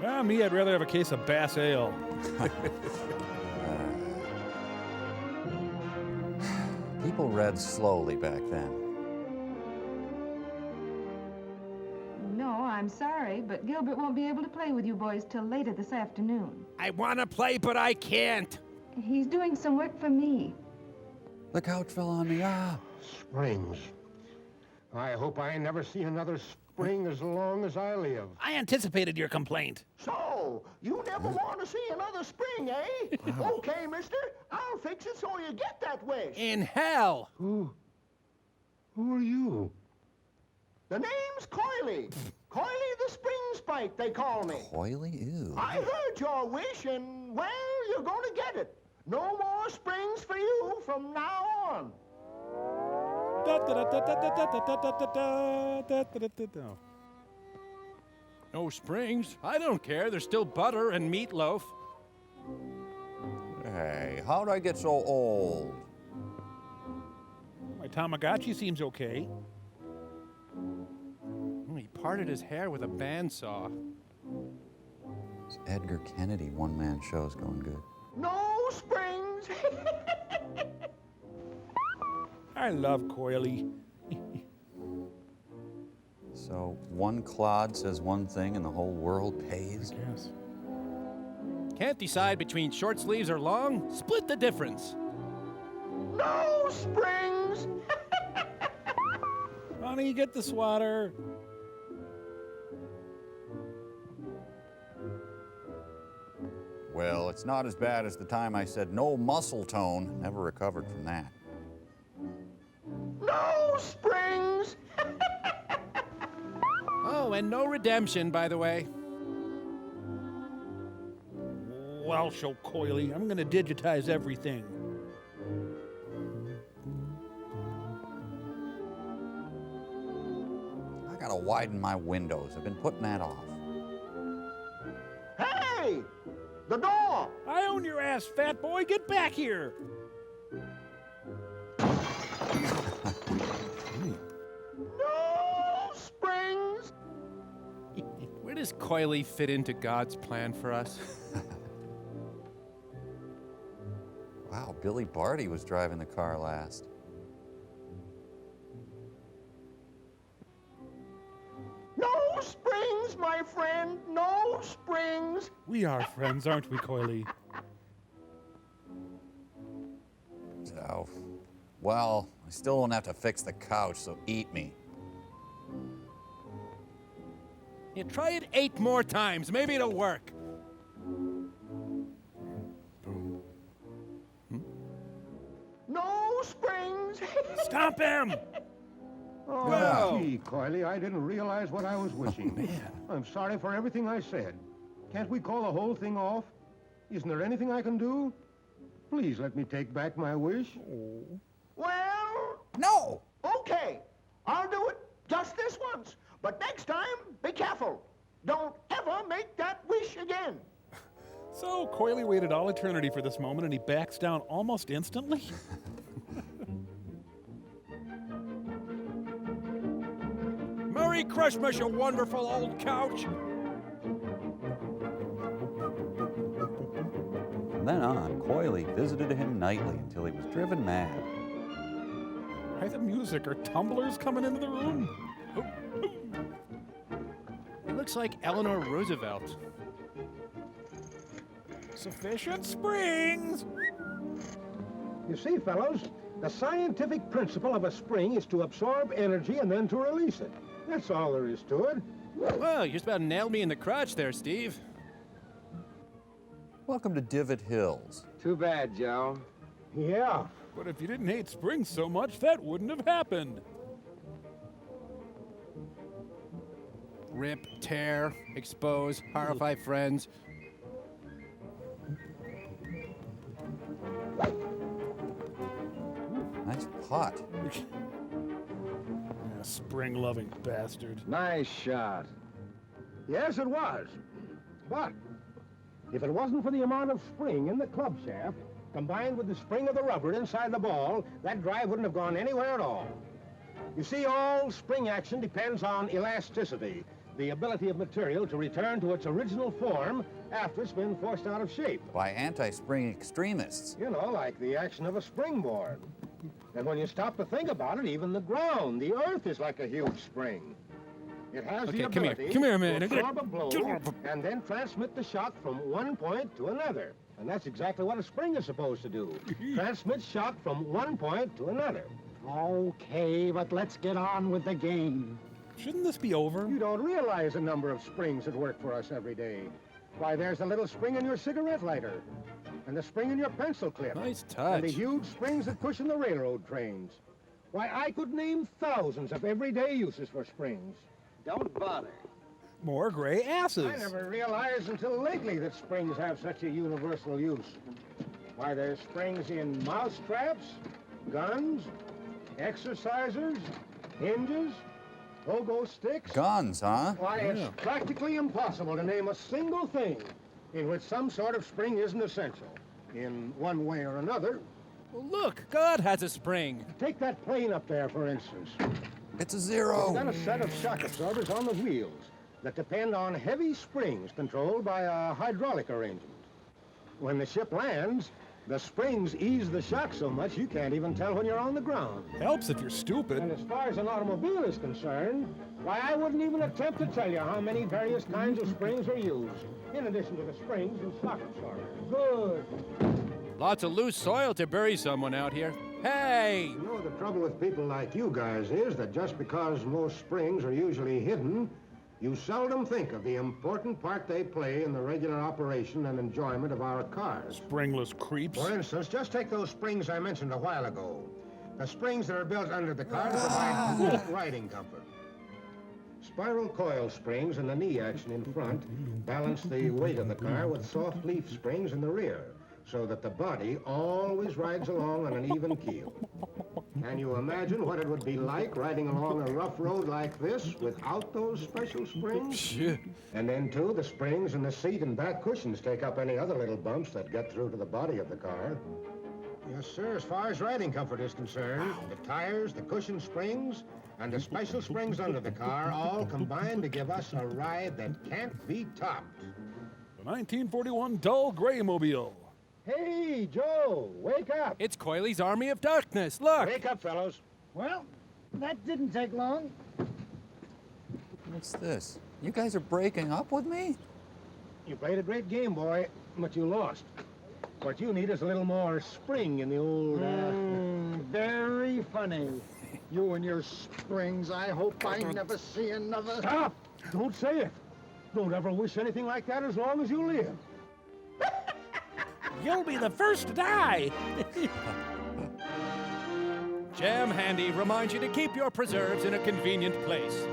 Me, I'd rather have a case of Bass Ale. People read slowly back then. No, I'm sorry, but Gilbert won't be able to play with you boys till later this afternoon. I want to play, but I can't. He's doing some work for me. The couch fell on me. Ah! Springs. I hope I never see another spring as long as I live. I anticipated your complaint. So, you never want to see another spring, eh? Okay, mister, I'll fix it so you get that wish. In hell. Who are you? The name's Coily. Coily the Spring Spike, they call me. Coily? Ew. I heard your wish, and, well, you're going to get it. No more springs for you from now on. No springs. I don't care. There's still butter and meatloaf. Hey, how'd I get so old? My Tamagotchi seems okay. He parted his hair with a bandsaw. This Edgar Kennedy one-man show's going good. No springs. I love Coily. So one clod says one thing and the whole world pays? Yes. Can't decide between short sleeves or long? Split the difference. No springs. Honey, get the swatter. Well, it's not as bad as the time I said no muscle tone. Never recovered from that. No springs. Oh, and no redemption, by the way. Well, show Coily. I'm going to digitize everything. I gotta widen my windows. I've been putting that off. Hey, the door. I own your ass, fat boy. Get back here. No springs. Where does Coily fit into God's plan for us? Wow, Billy Barty was driving the car last. No springs, my friend. No springs. We are friends, aren't we, Coily? So, well, I still don't have to fix the couch, so eat me. You try it 8 more times. Maybe it'll work. No springs. Stop him! Oh, gee, Coily, I didn't realize what I was wishing. I'm sorry for everything I said. Can't we call the whole thing off? Isn't there anything I can do? Please let me take back my wish. Well, No! okay. I'll do it just this once. But next time, be careful. Don't ever make that wish again. So Coily waited all eternity for this moment, and he backs down almost instantly? Merry Christmas, you wonderful old couch. From then on, Coily visited him nightly until he was driven mad. Why the music? Are tumblers coming into the room? It looks like Eleanor Roosevelt. Sufficient springs! You see, fellows, the scientific principle of a spring is to absorb energy and then to release it. That's all there is to it. Well, you just about nailed me in the crotch there, Steve. Welcome to Divot Hills. Too bad, Joe. Yeah. But if you didn't hate springs so much, that wouldn't have happened. Rip, tear, expose, horrify friends. Nice pot. Spring-loving bastard. Nice shot. Yes, it was. But if it wasn't for the amount of spring in the club shaft, combined with the spring of the rubber inside the ball, that drive wouldn't have gone anywhere at all. You see, all spring action depends on elasticity. the ability of material to return to its original form after it's been forced out of shape. By anti-spring extremists. You know, like the action of a springboard. And when you stop to think about it, even the ground, the earth is like a huge spring. It has the Okay, come here. ability Come here, man. to absorb a blow and then transmit the shock from one point to another. And that's exactly what a spring is supposed to do. Transmit shock from one point to another. Okay, but let's get on with the game. Shouldn't this be over? You don't realize the number of springs that work for us every day. Why, there's a little spring in your cigarette lighter, and the spring in your pencil clip. Nice And the touch. huge springs that cushion the railroad trains. Why, I could name thousands of everyday uses for springs. Don't bother. More gray asses. I never realized until lately that springs have such a universal use. Why, there's springs in mouse traps, guns, exercisers, hinges, pogo sticks. Guns, huh? Why, it's practically impossible to name a single thing in which some sort of spring isn't essential, in one way or another. Well, look, God has a spring. Take that plane up there, for instance. It's a It's zero. got a set of shock absorbers on the wheels that depend on heavy springs controlled by a hydraulic arrangement. When the ship lands, the springs ease the shock so much you can't even tell when you're on the ground. Helps if you're And stupid. as far as an automobile is concerned, why, I wouldn't even attempt to tell you how many various kinds of springs are used, in addition to the springs and shock absorbers. Good. Lots of loose soil to bury someone out here. Hey! You know, the trouble with people like you guys is that just because most springs are usually hidden, you seldom think of the important part they play in the regular operation and enjoyment of our cars. Springless creeps. For instance, just take those springs I mentioned a while ago. The springs that are built under the car to provide full riding comfort. Spiral coil springs in the knee action in front balance the weight of the car with soft leaf springs in the rear, so that the body always rides along on an even keel. Can you imagine what it would be like riding along a rough road like this without those special springs? And then, too, the springs in the seat and back cushions take up any other little bumps that get through to the body of the car. Yes, sir, as far as riding comfort is concerned, the tires, the cushion springs, and the special springs under the car all combine to give us a ride that can't be topped. The 1941 dull gray mobile. Hey, Joe, wake up. It's Coyley's Army of Darkness. Look! Wake up, fellows. Well, that didn't take long. What's this? You guys are breaking up with me? You played a great game, boy, but you lost. What you need is a little more spring in the old, Very funny. You and your springs, I hope I never see another. Stop! Don't say it. Don't ever wish anything like that as long as you live. You'll be the first to die. Jam Handy reminds you to keep your preserves in a convenient place.